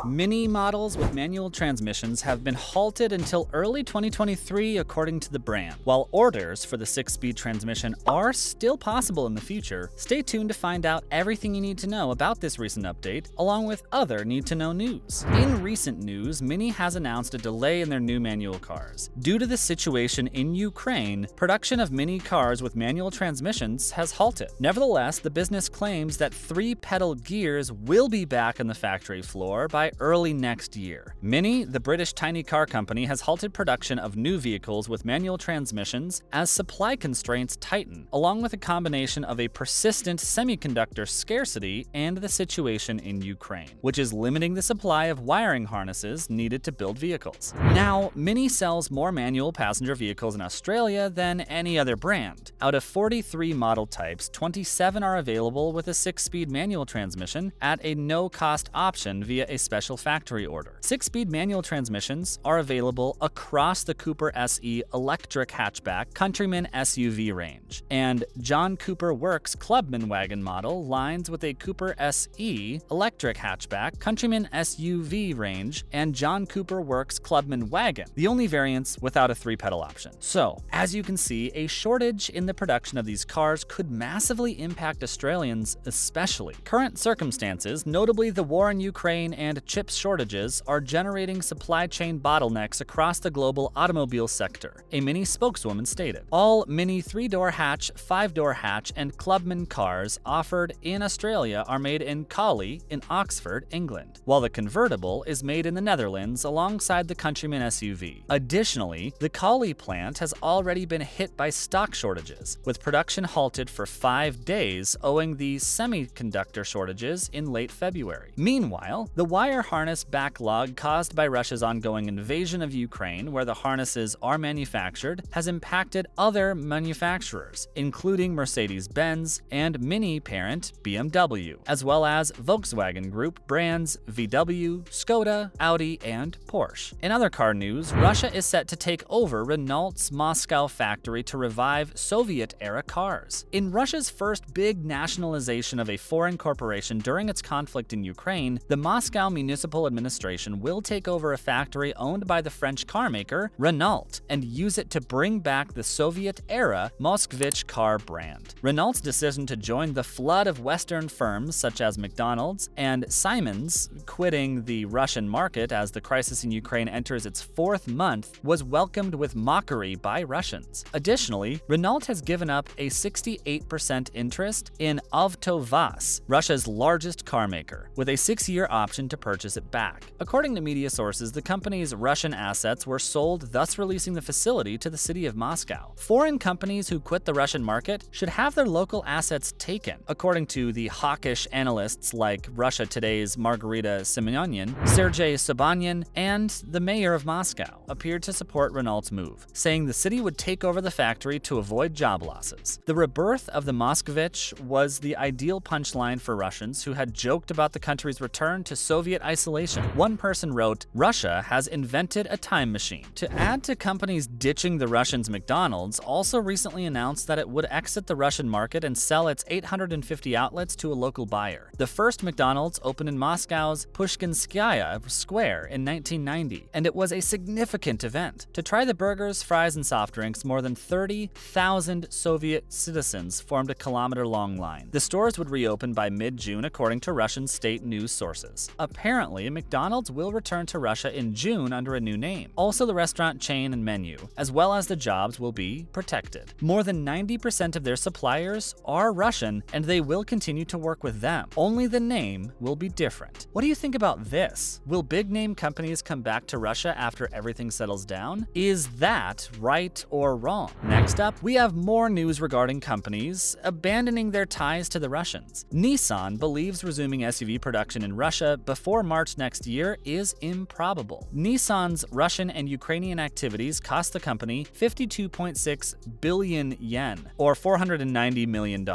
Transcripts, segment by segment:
Mini models with manual transmissions have been halted until early 2023, according to the brand. While orders for the 6-speed transmission are still possible in the future, stay tuned to find out everything you need to know about this recent update, along with other need-to-know news. In recent news, Mini has announced a delay in their new manual cars. Due to the situation in Ukraine, production of Mini cars with manual transmissions has halted. Nevertheless, the business claims that 3-pedal gears will be back on the factory floor by early next year. Mini, the British tiny car company, has halted production of new vehicles with manual transmissions as supply constraints tighten, along with a combination of a persistent semiconductor scarcity and the situation in Ukraine, which is limiting the supply of wiring harnesses needed to build vehicles. Now, Mini sells more manual passenger vehicles in Australia than any other brand. Out of 43 model types, 27 are available with a 6-speed manual transmission at a no-cost option via a special factory order. 6-speed manual transmissions are available across the Cooper SE electric hatchback Countryman SUV range, and John Cooper Works Clubman wagon model lines with a Cooper SE electric hatchback Countryman SUV range and John Cooper Works Clubman wagon, the only variants without a 3-pedal option. So, as you can see, a shortage in the production of these cars could massively impact Australians especially. Current circumstances, notably the war in Ukraine and chip shortages, are generating supply chain bottlenecks across the global automobile sector, a Mini spokeswoman stated. All Mini 3-door hatch, 5-door hatch, and Clubman cars offered in Australia are made in Collie in Oxford, England, while the convertible is made in the Netherlands alongside the Countryman SUV. Additionally, the Collie plant has already been hit by stock shortages, with production halted for 5 days owing the semiconductor shortages in late February. Meanwhile, the wire harness backlog caused by Russia's ongoing invasion of Ukraine, where the harnesses are manufactured, has impacted other manufacturers, including Mercedes-Benz and Mini parent BMW, as well as Volkswagen Group brands VW, Skoda, Audi, and Porsche. In other car news, Russia is set to take over Renault's Moscow factory to revive Soviet-era cars. In Russia's first big nationalization of a foreign corporation during its conflict in Ukraine, the Moscow Municipal Administration will take over a factory owned by the French carmaker Renault and use it to bring back the Soviet-era Moskvich car brand. Renault's decision to join the flood of Western firms such as McDonald's and Siemens quitting the Russian market as the crisis in Ukraine enters its 4th month was welcomed with mockery by Russians. Additionally, Renault has given up a 68% interest in AvtoVAZ, Russia's largest car maker, with a 6-year option to purchase it back. According to media sources, the company's Russian assets were sold, thus releasing the facility to the city of Moscow. Foreign companies who quit the Russian market should have their local assets taken, according to the hawkish analysts like Russia Today's Margarita Simonyan, Sergei Sobanyan, and the mayor of Moscow appeared to support Renault's move, saying the city would take over the factory to avoid job losses. The rebirth of the Moskvich was the ideal punchline for Russians who had joked about the country's return to Soviet isolation. One person wrote, "Russia has invented a time machine." To add to companies ditching the Russians, McDonald's also recently announced that it would exit the Russian market and sell its 850 outlets to a local buyer. The first McDonald's opened in Moscow's Pushkinskaya Square in 1990, and it was a significant event. To try the burgers, fries, and soft drinks, more than 30,000 Soviet citizens formed a kilometer-long line. The stores would reopen by mid-June, according to Russian state news sources. Apparently, McDonald's will return to Russia in June under a new name. Also, the restaurant chain and menu, as well as the jobs, will be protected. More than 90% of their suppliers are Russian, and they will continue to work with them. Only the name will be different. What do you think about this? Will big-name companies come back to Russia after everything settles down? Is that right or wrong? Next up, we have more news regarding companies abandoning their ties to the Russians. Nissan believes resuming SUV production in Russia before March next year is improbable. Nissan's Russian and Ukrainian activities cost the company 52.6 billion yen, or $490 million,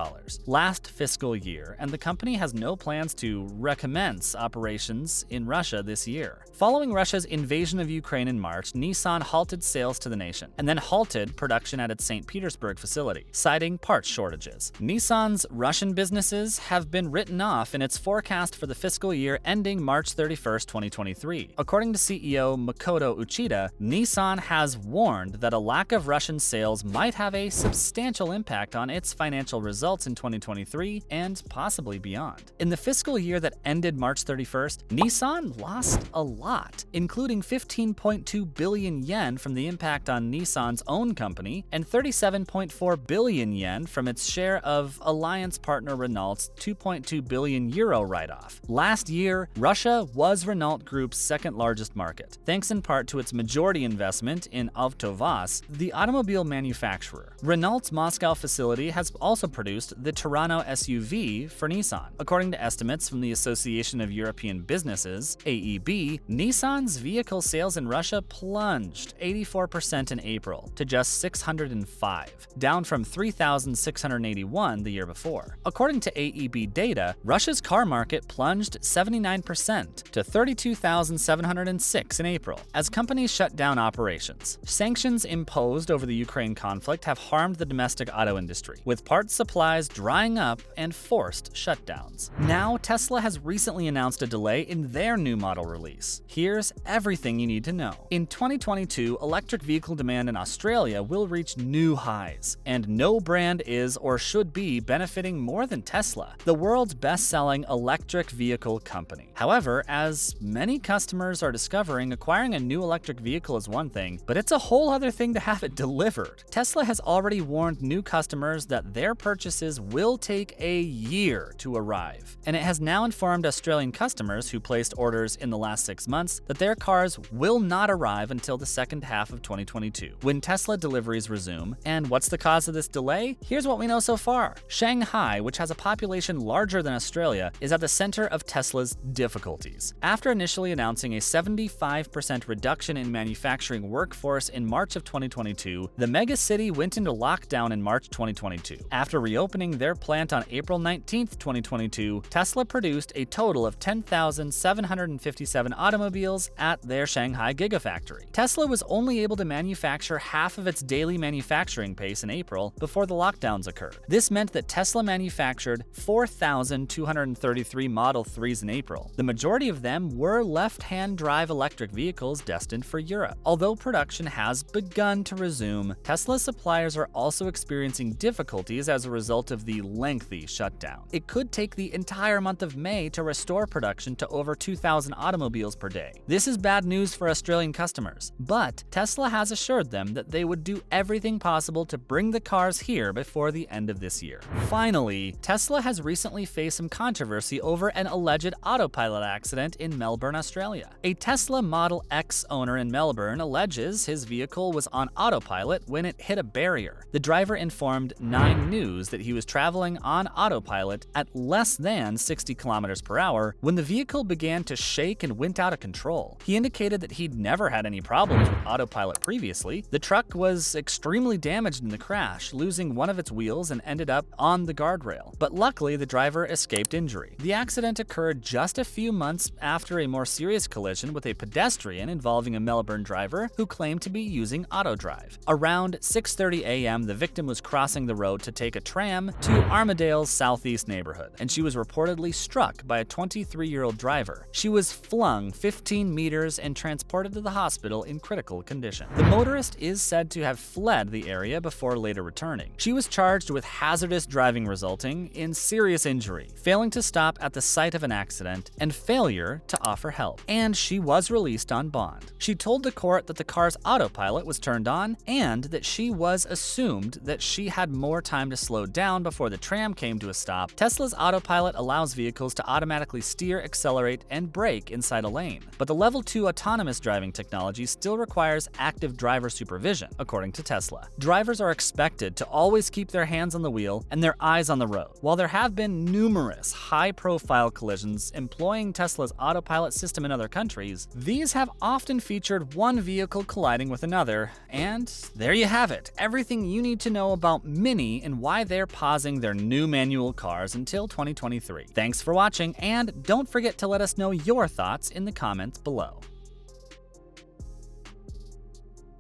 last fiscal year, and the company has no plans to recommence operations in Russia this year. Following Russia's invasion of Ukraine in March, Nissan halted sales to the nation, and then halted production at its St. Petersburg facility, citing parts shortages. Nissan's Russian businesses have been written off in its forecast for the fiscal year ending March March 31, 2023. According to CEO Makoto Uchida, Nissan has warned that a lack of Russian sales might have a substantial impact on its financial results in 2023 and possibly beyond. In the fiscal year that ended March 31st, Nissan lost a lot, including 15.2 billion yen from the impact on Nissan's own company and 37.4 billion yen from its share of alliance partner Renault's 2.2 billion euro write-off. Last year, Russia was Renault Group's second largest market, thanks in part to its majority investment in AvtoVAZ, the automobile manufacturer. Renault's Moscow facility has also produced the Tirano SUV for Nissan. According to estimates from the Association of European Businesses, AEB, Nissan's vehicle sales in Russia plunged 84% in April to just 605, down from 3,681 the year before. According to AEB data, Russia's car market plunged 79% to 32,706 in April as companies shut down operations. Sanctions imposed over the Ukraine conflict have harmed the domestic auto industry, with parts supplies drying up and forced shutdowns. Now, Tesla has recently announced a delay in their new model release. Here's everything you need to know. In 2022, electric vehicle demand in Australia will reach new highs, and no brand is or should be benefiting more than Tesla, the world's best-selling electric vehicle company. However, as many customers are discovering, acquiring a new electric vehicle is one thing, but it's a whole other thing to have it delivered. Tesla has already warned new customers that their purchases will take a year to arrive, and it has now informed Australian customers who placed orders in the last 6 months that their cars will not arrive until the second half of 2022, when Tesla deliveries resume. And what's the cause of this delay? Here's what we know so far. Shanghai, which has a population larger than Australia, is at the center of Tesla's difficulties. After initially announcing a 75% reduction in manufacturing workforce in March of 2022, the megacity went into lockdown in March 2022. After reopening their plant on April 19, 2022, Tesla produced a total of 10,757 automobiles at their Shanghai Gigafactory. Tesla was only able to manufacture half of its daily manufacturing pace in April before the lockdowns occurred. This meant that Tesla manufactured 4,233 Model 3s in April. The majority of them were left-hand drive electric vehicles destined for Europe. Although production has begun to resume, Tesla suppliers are also experiencing difficulties as a result of the lengthy shutdown. It could take the entire month of May to restore production to over 2,000 automobiles per day. This is bad news for Australian customers, but Tesla has assured them that they would do everything possible to bring the cars here before the end of this year. Finally, Tesla has recently faced some controversy over an alleged autopilot accident in Melbourne, Australia. A Tesla Model X owner in Melbourne alleges his vehicle was on autopilot when it hit a barrier. The driver informed 9 News that he was traveling on autopilot at less than 60 kilometers per hour when the vehicle began to shake and went out of control. He indicated that he'd never had any problems with autopilot previously. The truck was extremely damaged in the crash, losing one of its wheels and ended up on the guardrail. But luckily, the driver escaped injury. The accident occurred just a few months after a more serious collision with a pedestrian involving a Melbourne driver who claimed to be using autodrive. Around 6:30 a.m., the victim was crossing the road to take a tram to Armadale's southeast neighborhood, and she was reportedly struck by a 23-year-old driver. She was flung 15 meters and transported to the hospital in critical condition. The motorist is said to have fled the area before later returning. She was charged with hazardous driving resulting in serious injury, failing to stop at the site of an accident, and failure to offer help. And she was released on bond. She told the court that the car's autopilot was turned on and that she was assumed that she had more time to slow down before the tram came to a stop. Tesla's autopilot allows vehicles to automatically steer, accelerate, and brake inside a lane, but the Level 2 autonomous driving technology still requires active driver supervision, according to Tesla. Drivers are expected to always keep their hands on the wheel and their eyes on the road. While there have been numerous high-profile collisions employing Tesla's autopilot system in other countries, these have often featured one vehicle colliding with another. And there you have it, everything you need to know about Mini and why they're pausing their new manual cars until 2023. Thanks for watching, and don't forget to let us know your thoughts in the comments below.